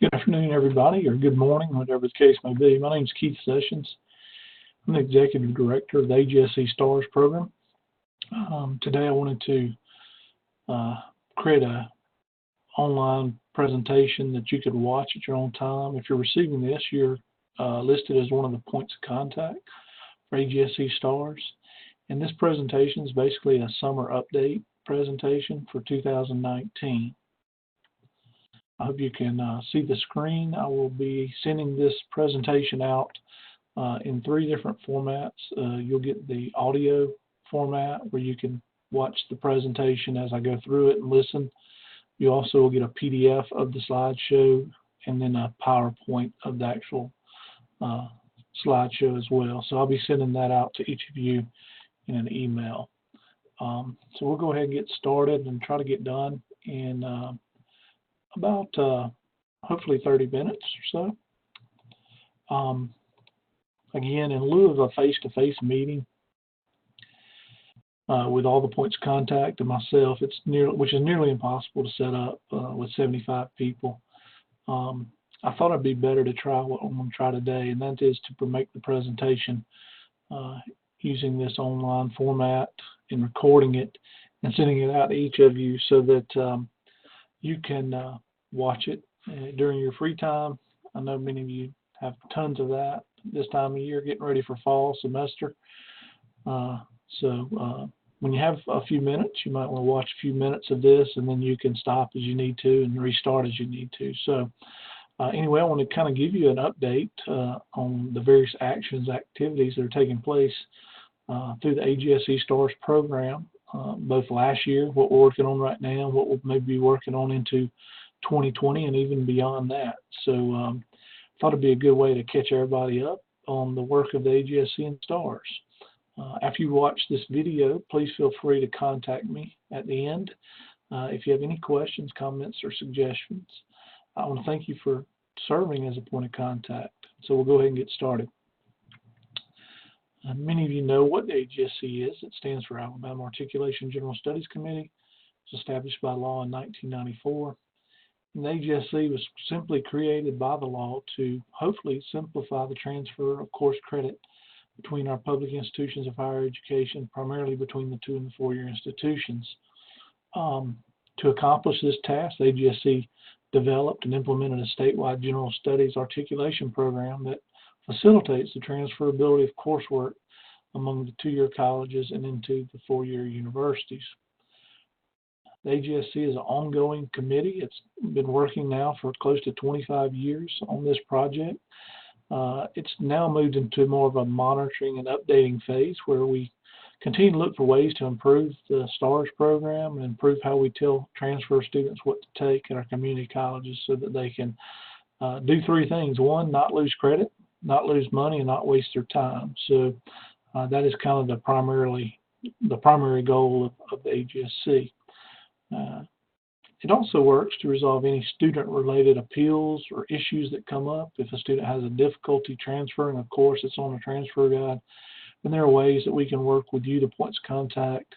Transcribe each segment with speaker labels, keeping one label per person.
Speaker 1: Good afternoon, everybody, or good morning, whatever the case may be. My name is Keith Sessions. I'm the Executive Director of the AGSC STARS program. Today I wanted to create an online presentation that you could watch at your own time. If you're receiving this, you're listed as one of the points of contact for AGSC STARS. And this presentation is basically a summer update presentation for 2019. I hope you can see the screen. I will be sending this presentation out in 3 different formats. You'll get the audio format where you can watch the presentation as I go through it and listen. You also will get a PDF of the slideshow and then a PowerPoint of the actual slideshow as well. So I'll be sending that out to each of you in an email. So we'll go ahead and get started and try to get done in about hopefully 30 minutes or so. Again, in lieu of a face-to-face meeting with all the points of contact and myself, which is nearly impossible to set up with 75 people. I thought it'd be better to try what I'm going to try today, and that is to make the presentation using this online format and recording it and sending it out to each of you so that you can watch it during your free time. I know many of you have tons of that this time of year, getting ready for fall semester. So when you have a few minutes, you might want to watch a few minutes of this, and then you can stop as you need to and restart as you need to. So anyway, I want to kind of give you an update on the various activities that are taking place through the AGSC STARS program, both last year, what we're working on right now, what we'll maybe be working on into 2020 and even beyond that. So thought it'd be a good way to catch everybody up on the work of the AGSC and STARS. After you watch this video, please feel free to contact me at the end if you have any questions, comments, or suggestions. I want to thank you for serving as a point of contact. So we'll go ahead and get started. Many of you know what the AGSC is. It stands for Alabama Articulation General Studies Committee. It was established by law in 1994. And the AGSC was simply created by the law to hopefully simplify the transfer of course credit between our public institutions of higher education, primarily between the 2- and 4-year institutions. To accomplish this task, the AGSC developed and implemented a statewide general studies articulation program that facilitates the transferability of coursework among the 2-year colleges and into the 4-year universities. The AGSC is an ongoing committee. It's been working now for close to 25 years on this project. It's now moved into more of a monitoring and updating phase where we continue to look for ways to improve the STARS program and improve how we tell transfer students what to take at our community colleges so that they can do 3 things. 1, not lose credit, not lose money, and not waste their time. So that is kind of the primary goal of the AGSC. It also works to resolve any student-related appeals or issues that come up. If a student has a difficulty transferring a course that's on a transfer guide, then there are ways that we can work with you, the points of contact,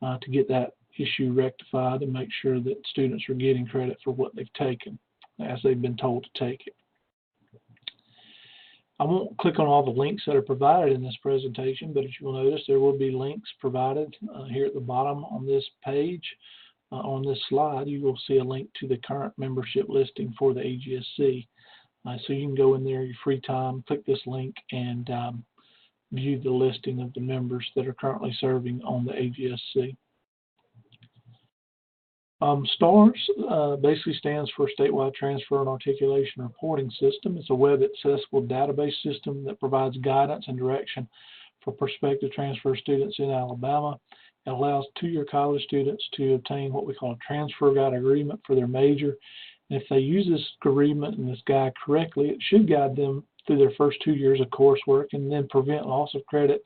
Speaker 1: to get that issue rectified and make sure that students are getting credit for what they've taken as they've been told to take it. I won't click on all the links that are provided in this presentation, but as you will notice, there will be links provided here at the bottom on this page. On this slide, you will see a link to the current membership listing for the AGSC. So you can go in there your free time, click this link, and view the listing of the members that are currently serving on the AGSC. STARS basically stands for Statewide Transfer and Articulation Reporting System. It's a web-accessible database system that provides guidance and direction for prospective transfer students in Alabama. It allows 2-year college students to obtain what we call a transfer guide agreement for their major. And if they use this agreement and this guide correctly, it should guide them through their first 2 years of coursework and then prevent loss of credit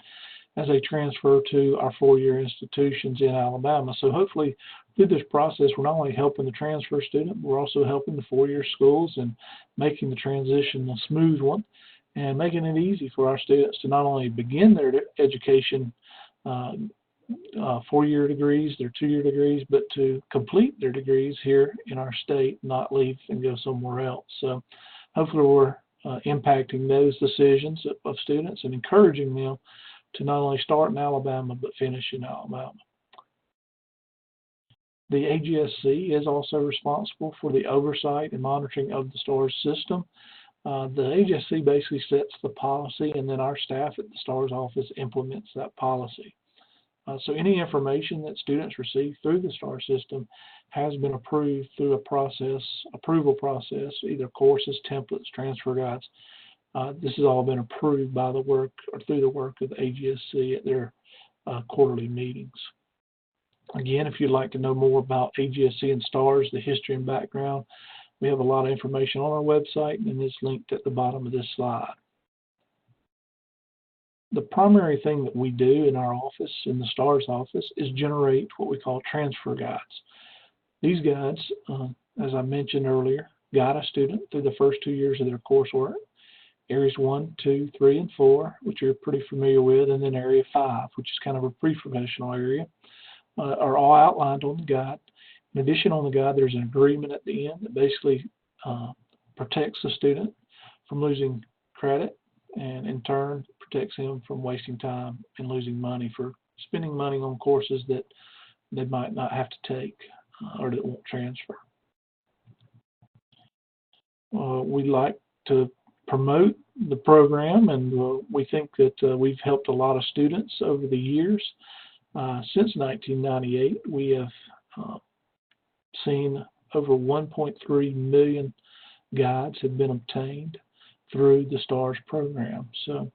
Speaker 1: as they transfer to our 4-year institutions in Alabama. So hopefully through this process, we're not only helping the transfer student, but we're also helping the 4-year schools and making the transition a smooth one and making it easy for our students to not only begin their education 4-year degrees, their 2-year degrees, but to complete their degrees here in our state, not leave and go somewhere else. So hopefully we're impacting those decisions of students and encouraging them to not only start in Alabama, but finish in Alabama. The AGSC is also responsible for the oversight and monitoring of the STARS system. The AGSC basically sets the policy, and then our staff at the STARS office implements that policy. So any information that students receive through the STARS system has been approved through a approval process, either courses, templates, transfer guides. This has all been approved by the work or through the work of the AGSC at their quarterly meetings. Again, if you'd like to know more about AGSC and STARS, the history and background, we have a lot of information on our website, and it's linked at the bottom of this slide. The primary thing that we do in our office, in the STARS office, is generate what we call transfer guides. These guides, as I mentioned earlier, guide a student through the first 2 years of their coursework, areas 1, 2, 3, and 4, which you're pretty familiar with, and then area 5, which is kind of a pre-professional area, are all outlined on the guide. In addition, on the guide, there's an agreement at the end that basically protects the student from losing credit, and in turn protects him from wasting time and losing money for spending money on courses that they might not have to take or that won't transfer. We like to promote the program, and we think that we've helped a lot of students over the years. Since 1998, we have seen over 1.3 million guides have been obtained through the STARS program. So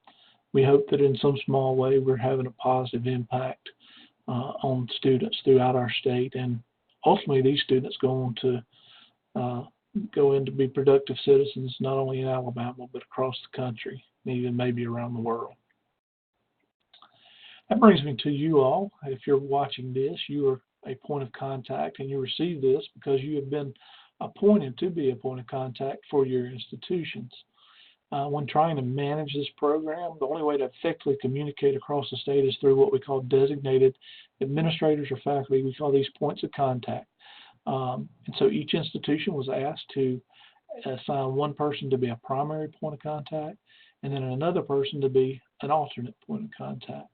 Speaker 1: we hope that in some small way we're having a positive impact on students throughout our state, and ultimately these students go on to go in to be productive citizens not only in Alabama but across the country, and even maybe around the world. That brings me to you all. If you're watching this, you are a point of contact, and you receive this because you have been appointed to be a point of contact for your institutions. When trying to manage this program, the only way to effectively communicate across the state is through what we call designated administrators or faculty. We call these points of contact. And so each institution was asked to assign one person to be a primary point of contact, and then another person to be an alternate point of contact.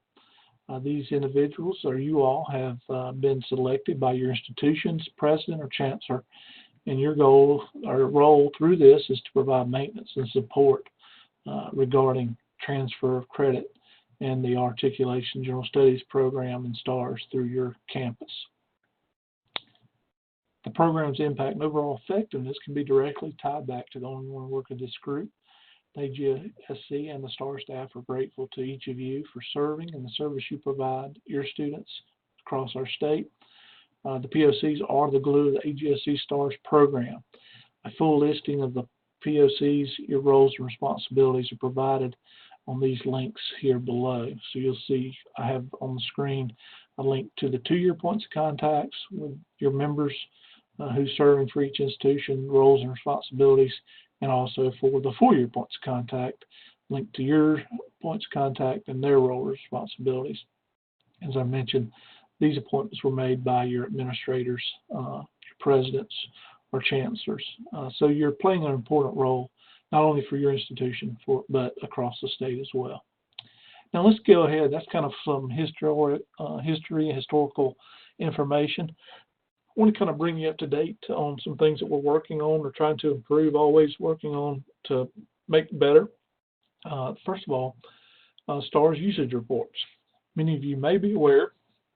Speaker 1: These individuals, or you all, have been selected by your institution's president or chancellor, and your goal or role through this is to provide maintenance and support regarding transfer of credit and the Articulation General Studies program and STARS through your campus. The program's impact and overall effectiveness can be directly tied back to the ongoing work of this group. The AGSC and the STARS staff are grateful to each of you for serving and the service you provide your students across our state. The POCs are the glue of the AGSC STARS program. A full listing of the POCs, your roles and responsibilities are provided on these links here below. So you'll see I have on the screen a link to the 2-year points of contacts with your members who's serving for each institution, roles and responsibilities, and also for the 4-year points of contact, linked to your points of contact and their role and responsibilities. As I mentioned, these appointments were made by your administrators, your presidents, or chancellors. So you're playing an important role, not only for your institution, but across the state as well. Now let's go ahead. That's kind of some history and historical information. I want to kind of bring you up to date on some things that we're working on or trying to improve, always working on to make better. First of all, STARS usage reports. Many of you may be aware,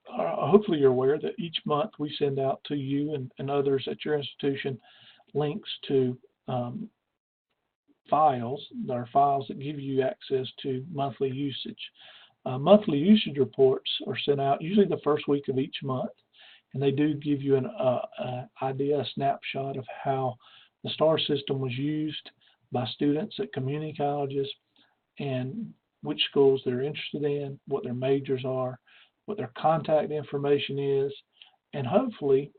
Speaker 1: hopefully you're aware, that each month we send out to you and others at your institution links to files that give you access to monthly usage. Monthly usage reports are sent out usually the first week of each month, and they do give you an idea, a snapshot of how the STARS system was used by students at community colleges and which schools they're interested in, what their majors are, what their contact information is, and hopefully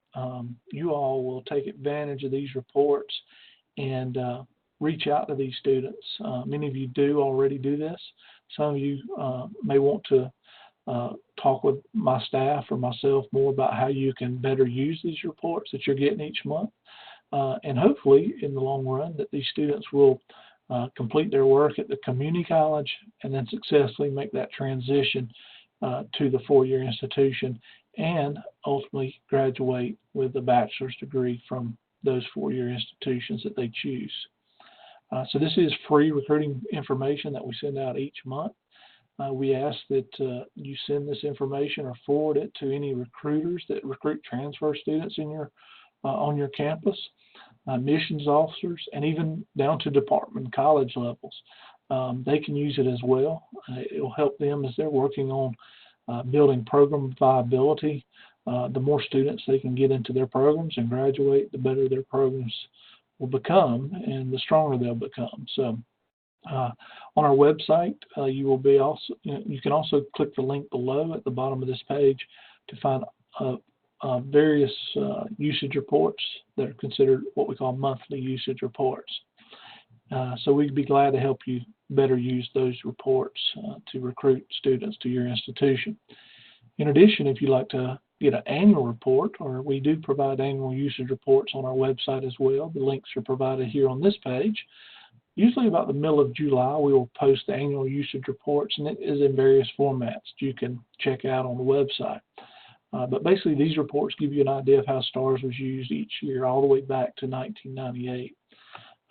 Speaker 1: you all will take advantage of these reports and reach out to these students. Many of you do already do this. Some of you may want to talk with my staff or myself more about how you can better use these reports that you're getting each month. And hopefully, in the long run, that these students will complete their work at the community college and then successfully make that transition to the four-year institution and ultimately graduate with a bachelor's degree from those four-year institutions that they choose. So this is free recruiting information that we send out each month. We ask that you send this information or forward it to any recruiters that recruit transfer students in your on your campus, admissions officers, and even down to department and college levels. They can use it as well. It will help them as they're working on building program viability. The more students they can get into their programs and graduate, the better their programs will become and the stronger they'll become. So on our website, you can also click the link below at the bottom of this page to find various usage reports that are considered what we call monthly usage reports. So we'd be glad to help you better use those reports to recruit students to your institution. In addition, if you'd like to get an annual report, or we do provide annual usage reports on our website as well, the links are provided here on this page. Usually about the middle of July, we will post the annual usage reports, and it is in various formats you can check out on the website. But basically, these reports give you an idea of how STARS was used each year, all the way back to 1998.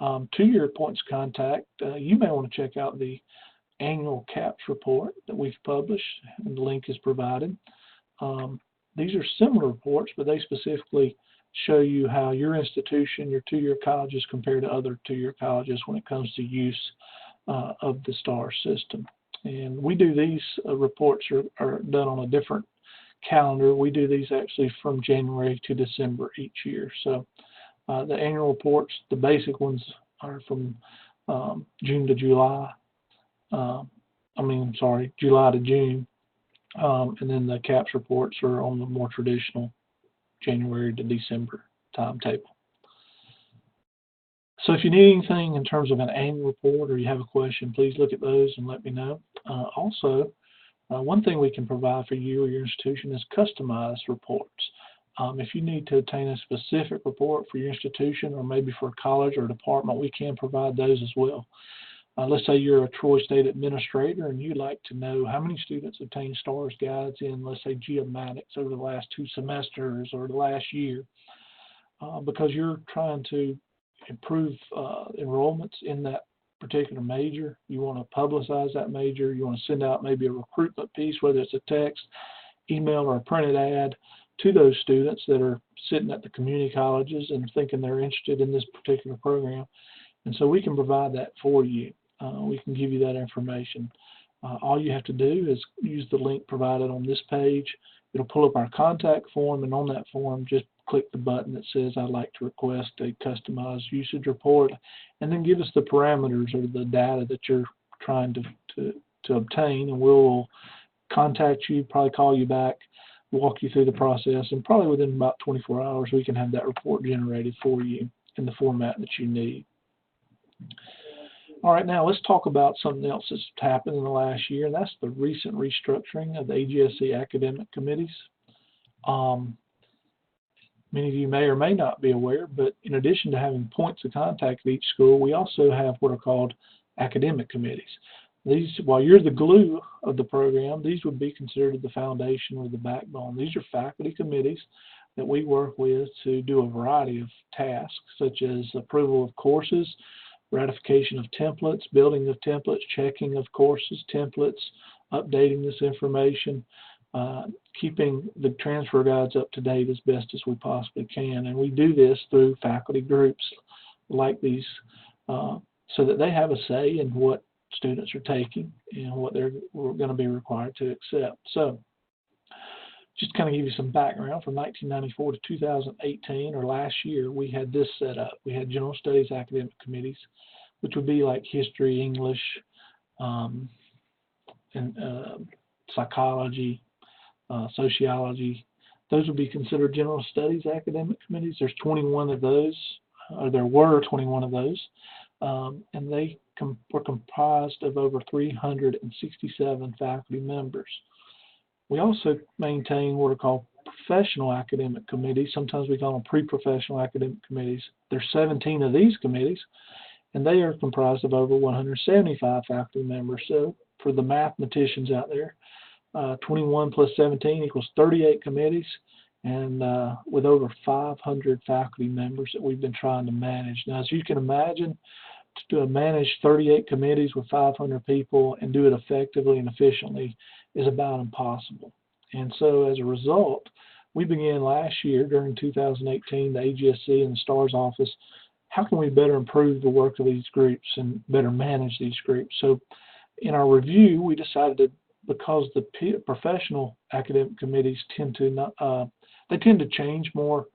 Speaker 1: To your points of contact, you may want to check out the annual CAPS report that we've published, and the link is provided. These are similar reports, but they specifically show you how your institution, your two-year colleges, compare to other two-year colleges when it comes to use of the STARS system. And we do these reports are done on a different calendar. We do these actually from January to December each year. So the annual reports, the basic ones, are from June to July. July to June. And then the CAPS reports are on the more traditional January to December timetable. So if you need anything in terms of an annual report or you have a question, please look at those and let me know. Also, one thing we can provide for you or your institution is customized reports. If you need to obtain a specific report for your institution or maybe for a college or a department, we can provide those as well. Let's say you're a Troy State administrator and you'd like to know how many students obtain STARS guides in, let's say, geomatics over the last 2 semesters or the last year, because you're trying to improve enrollments in that particular major. You want to publicize that major. You want to send out maybe a recruitment piece, whether it's a text, email, or a printed ad to those students that are sitting at the community colleges and thinking they're interested in this particular program. And so we can provide that for you. We can give you that information. All you have to do is use the link provided on this page. It'll pull up our contact form, and on that form, just click the button that says, I'd like to request a customized usage report, and then give us the parameters or the data that you're trying to obtain, and we'll contact you, probably call you back, walk you through the process, and probably within about 24 hours, we can have that report generated for you in the format that you need. All right, now let's talk about something else that's happened in the last year, and that's the recent restructuring of the AGSC academic committees. Many of you may or may not be aware, but in addition to having points of contact at each school, we also have what are called academic committees. These, while you're the glue of the program, these would be considered the foundation or the backbone. These are faculty committees that we work with to do a variety of tasks, such as approval of courses, ratification of templates, building of templates, checking of courses, templates, updating this information, keeping the transfer guides up to date as best as we possibly can. And we do this through faculty groups like these so that they have a say in what students are taking and what they're going to be required to accept. So just kind of give you some background, from 1994 to 2018, or last year, we had this set up. We had general studies academic committees, which would be like history, English, and psychology, sociology. Those would be considered general studies academic committees. There's 21 of those, or there were 21 of those, and they were comprised of over 367 faculty members. We also maintain what are called professional academic committees. Sometimes we call them pre-professional academic committees. There's 17 of these committees, and they are comprised of over 175 faculty members. So for the mathematicians out there, 21 plus 17 equals 38 committees, and with over 500 faculty members that we've been trying to manage. Now, as you can imagine, to manage 38 committees with 500 people and do it effectively and efficiently is about impossible. And so as a result, we began last year during 2018, the AGSC and the STARS office, how can we better improve the work of these groups and better manage these groups? So in our review, we decided that because the professional academic committees tend to change more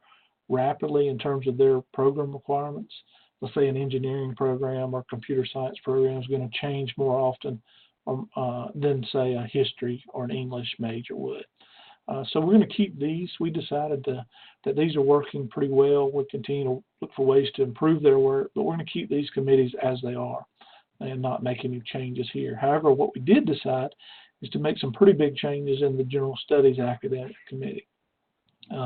Speaker 1: rapidly in terms of their program requirements. Let's say an engineering program or computer science program is going to change more often than, say, a history or an English major would. So we're going to keep these. We decided that these are working pretty well. We'll continue to look for ways to improve their work, but we're going to keep these committees as they are and not make any changes here. However, what we did decide is to make some pretty big changes in the General Studies Academic Committee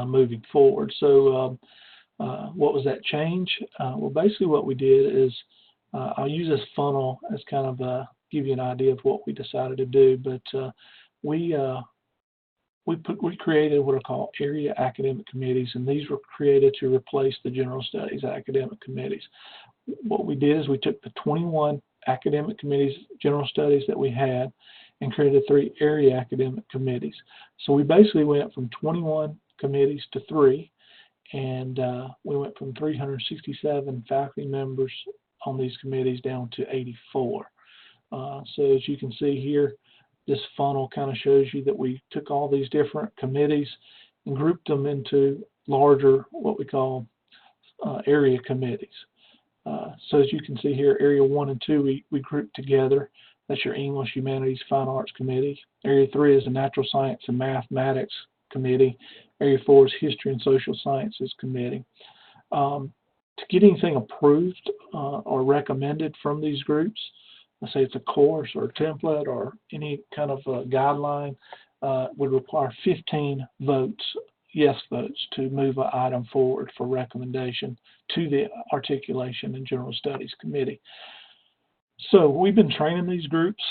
Speaker 1: moving forward. So what was that change? Well, basically what we did is I'll use this funnel as kind of give you an idea of what we decided to do, but we created what are called area academic committees, and these were created to replace the General Studies Academic Committees. What we did is we took the 21 academic committees, General Studies, that we had and created 3 area academic committees. So we basically went from 21 committees to 3, and we went from 367 faculty members on these committees down to 84. So as you can see here, this funnel kind of shows you that we took all these different committees and grouped them into larger, what we call area committees. So as you can see here, Area 1 and 2 we grouped together. That's your English, Humanities, Fine Arts Committee. Area 3 is the Natural Science and Mathematics Committee. Area 4 is History and Social Sciences Committee. To get anything approved or recommended from these groups, let's say it's a course or a template or any kind of guideline, would require 15 votes, yes votes, to move an item forward for recommendation to the Articulation and General Studies Committee. So we've been training these groups.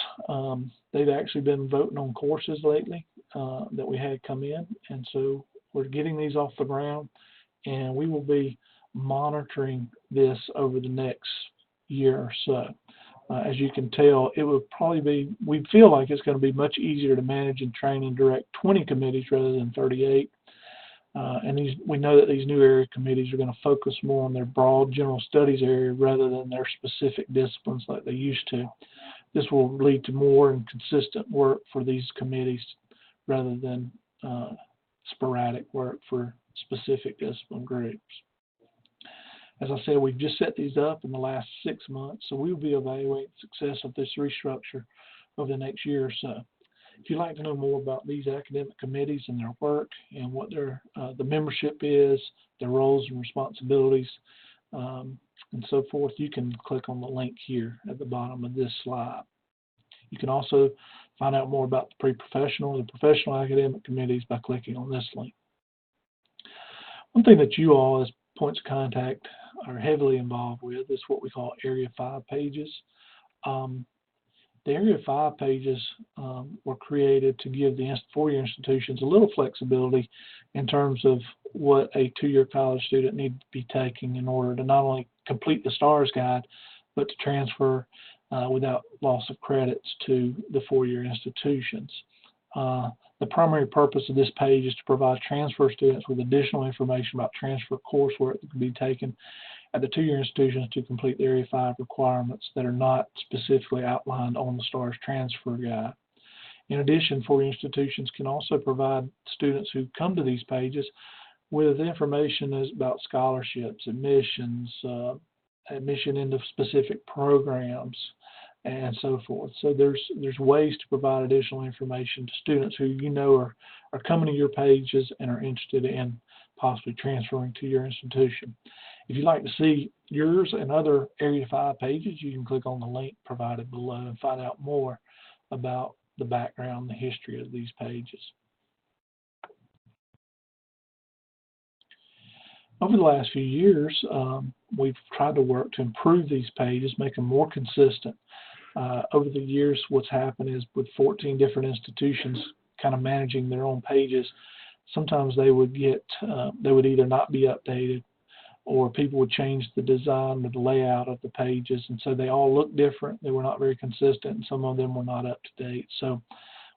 Speaker 1: They've actually been voting on courses lately that we had come in, and so we're getting these off the ground, and we will be monitoring this over the next year or so. As you can tell, it would probably be, we feel like it's going to be much easier to manage and train and direct 20 committees rather than 38. And we know that these new area committees are going to focus more on their broad general studies area rather than their specific disciplines like they used to. This will lead to more and consistent work for these committees rather than sporadic work for specific discipline groups. As I said, we've just set these up in the last 6 months, so we will be evaluating the success of this restructure over the next year or so. If you'd like to know more about these academic committees and their work and what their the membership is, their roles and responsibilities, and so forth, you can click on the link here at the bottom of this slide. You can also find out more about the pre-professional and the professional academic committees by clicking on this link. One thing that you all as points of contact are heavily involved with is what we call Area 5 pages. The Area 5 pages were created to give the four-year institutions a little flexibility in terms of what a two-year college student needs to be taking in order to not only complete the STARS guide, but to transfer without loss of credits to the four-year institutions. The primary purpose of this page is to provide transfer students with additional information about transfer coursework that can be taken at the two-year institutions to complete the Area 5 requirements that are not specifically outlined on the STARS transfer guide. In addition, four-year institutions can also provide students who come to these pages with information about scholarships, admissions, admission into specific programs, and so forth. So there's ways to provide additional information to students who you know are coming to your pages and are interested in possibly transferring to your institution. If you'd like to see yours and other Area 5 pages, you can click on the link provided below and find out more about the background and the history of these pages. Over the last few years, we've tried to work to improve these pages, make them more consistent. Over the years, what's happened is with 14 different institutions kind of managing their own pages, sometimes they would either not be updated, or people would change the design or the layout of the pages, and so they all look different. They were not very consistent, and some of them were not up to date. So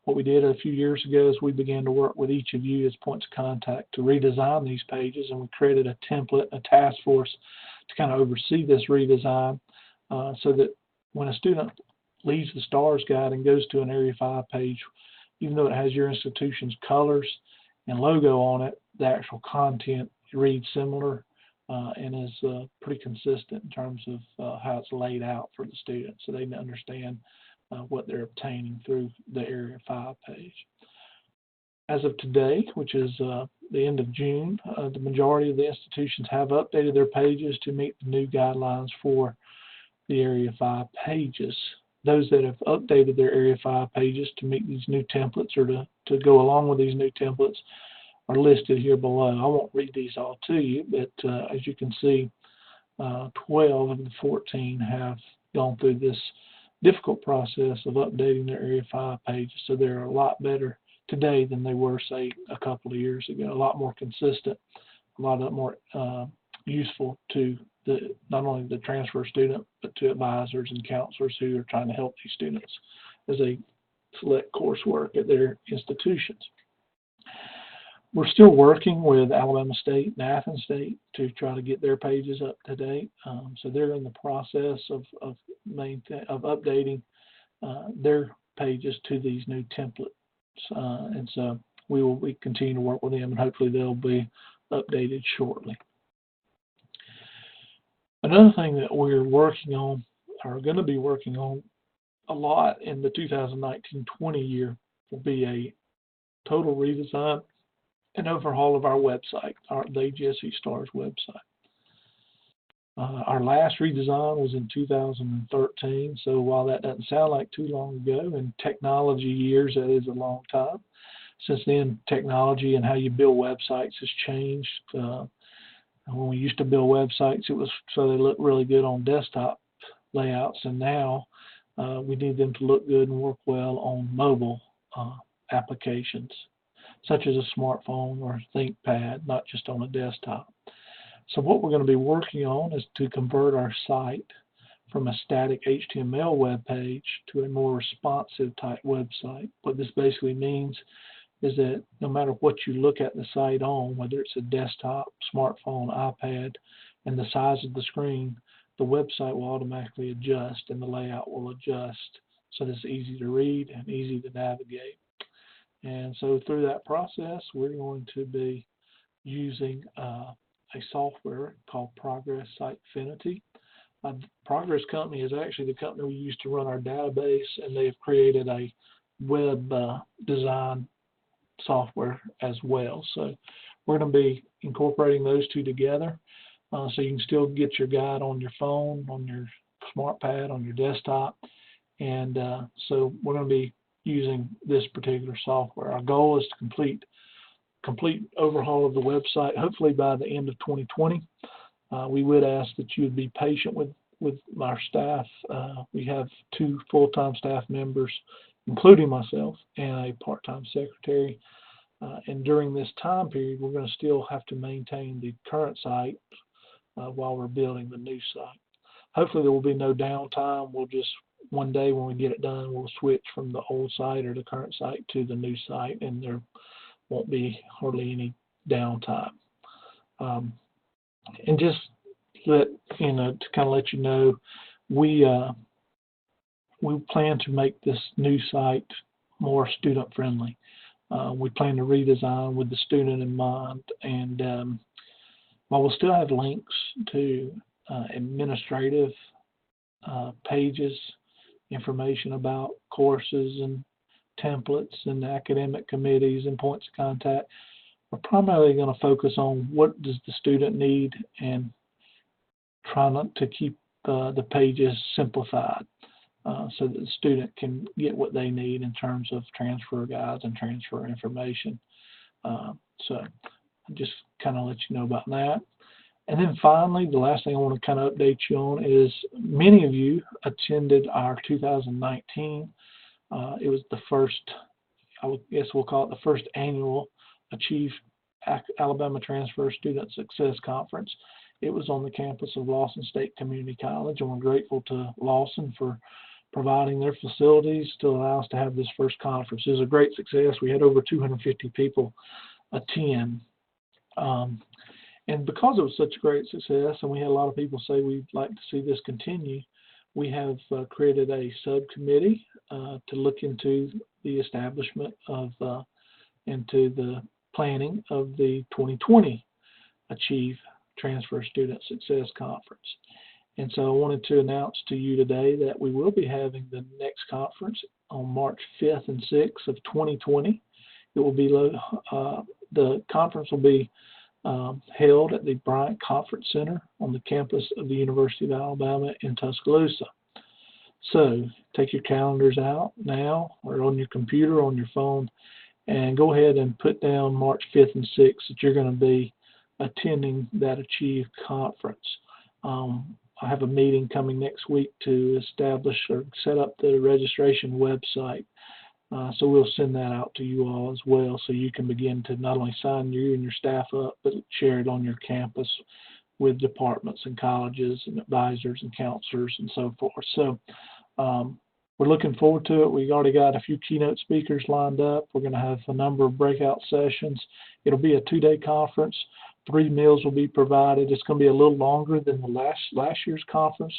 Speaker 1: what we did a few years ago is we began to work with each of you as points of contact to redesign these pages, and we created a template, a task force to kind of oversee this redesign, so that when a student leaves the STARS guide and goes to an Area 5 page, even though it has your institution's colors and logo on it, the actual content reads similar and is pretty consistent in terms of how it's laid out for the students, so they understand what they're obtaining through the Area 5 page. As of today, which is the end of June, the majority of the institutions have updated their pages to meet the new guidelines for the Area 5 pages. Those that have updated their Area 5 pages to meet these new templates, or to go along with these new templates, are listed here below. I won't read these all to you, but as you can see, 12 of the 14 have gone through this difficult process of updating their Area 5 pages, so they're a lot better today than they were, say, a couple of years ago. A lot more consistent, a lot more useful to not only the transfer student, but to advisors and counselors who are trying to help these students as they select coursework at their institutions. We're still working with Alabama State and Athens State to try to get their pages up to date. So they're in the process of updating their pages to these new templates. And so we continue to work with them, and hopefully they'll be updated shortly. Another thing that we're working on, or going to be working on a lot in the 2019-20 year, will be a total redesign and overhaul of our website, the AGSC STARS website. Our last redesign was in 2013, so while that doesn't sound like too long ago, in technology years, that is a long time. Since then, technology and how you build websites has changed. When we used to build websites, it was so they looked really good on desktop layouts, and now we need them to look good and work well on mobile applications, such as a smartphone or a ThinkPad, not just on a desktop. So what we're going to be working on is to convert our site from a static HTML web page to a more responsive type website. What this basically means is that no matter what you look at the site on, whether it's a desktop, smartphone, iPad, and the size of the screen, the website will automatically adjust and the layout will adjust so that it's easy to read and easy to navigate. And so through that process, we're going to be using a software called Progress Sitefinity. Progress Company is actually the company we use to run our database, and they have created a web design software as well. So we're going to be incorporating those two together, so you can still get your guide on your phone, on your smart pad, on your desktop, and so we're going to be using this particular software. Our goal is to complete overhaul of the website, hopefully by the end of 2020. We would ask that you would be patient with our staff. We have 2 full-time staff members, including myself, and a part-time secretary. And during this time period, we're going to still have to maintain the current site while we're building the new site. Hopefully there will be no downtime. We'll just, one day when we get it done, we'll switch from the old site or the current site to the new site, and there won't be hardly any downtime. And just to kind of let you know, we plan to make this new site more student friendly. We plan to redesign with the student in mind, and while we'll still have links to administrative pages, information about courses and templates and academic committees and points of contact, we're primarily going to focus on what does the student need and try not to keep the pages simplified so that the student can get what they need in terms of transfer guides and transfer information. So just kind of let you know about that. And then finally, the last thing I want to kind of update you on is many of you attended our 2019. It was the first, I guess we'll call it the first annual Achieve Alabama Transfer Student Success Conference. It was on the campus of Lawson State Community College, and we're grateful to Lawson for providing their facilities to allow us to have this first conference. It was a great success. We had over 250 people attend. And because it was such a great success, and we had a lot of people say we'd like to see this continue, we have created a subcommittee to look into the establishment of, into the planning of the 2020 Achieve Transfer Student Success Conference. And so I wanted to announce to you today that we will be having the next conference on March 5th and 6th of 2020. It will be, the conference will be held at the Bryant Conference Center on the campus of the University of Alabama in Tuscaloosa. So take your calendars out now, or on your computer, on your phone, and go ahead and put down March 5th and 6th that you're going to be attending that Achieve conference. I have a meeting coming next week to establish or set up the registration website. So we'll send that out to you all as well, so you can begin to not only sign you and your staff up, but share it on your campus with departments and colleges and advisors and counselors and so forth. So we're looking forward to it. We already got a few keynote speakers lined up. We're going to have a number of breakout sessions. It'll be a 2-day conference. 3 meals will be provided. It's going to be a little longer than the last year's conference,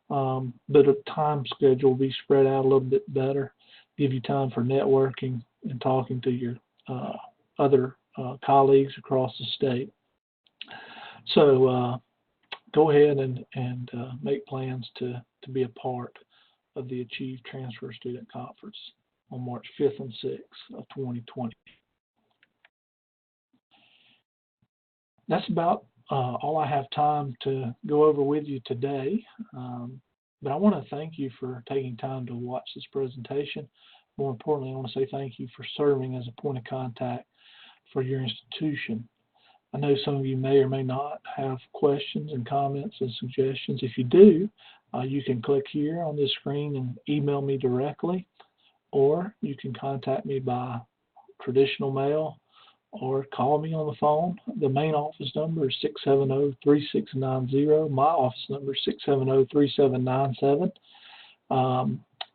Speaker 1: but the time schedule will be spread out a little bit better, give you time for networking and talking to your other colleagues across the state. So go ahead and make plans to be a part of the Achieve Transfer Student Conference on March 5th and 6th of 2020. That's about all I have time to go over with you today. But I want to thank you for taking time to watch this presentation. More importantly, I want to say thank you for serving as a point of contact for your institution. I know some of you may or may not have questions and comments and suggestions. If you do, you can click here on this screen and email me directly, or you can contact me by traditional mail or call me on the phone. The main office number is 670-3690. My office number is 670-3797.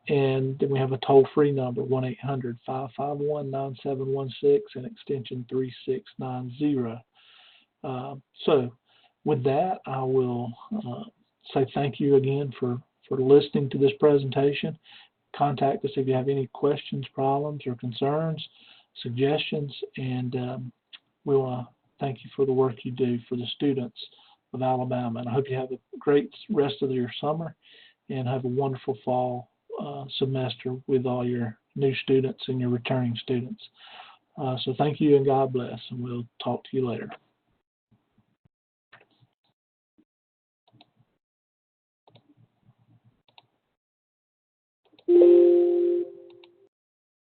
Speaker 1: And then we have a toll-free number, 1-800-551-9716 and extension 3690. So with that, I will say thank you again for listening to this presentation. Contact us if you have any questions, problems, or concerns, suggestions, and we want to thank you for the work you do for the students of Alabama. And I hope you have a great rest of your summer and have a wonderful fall semester with all your new students and your returning students. So thank you and God bless, and we'll talk to you later.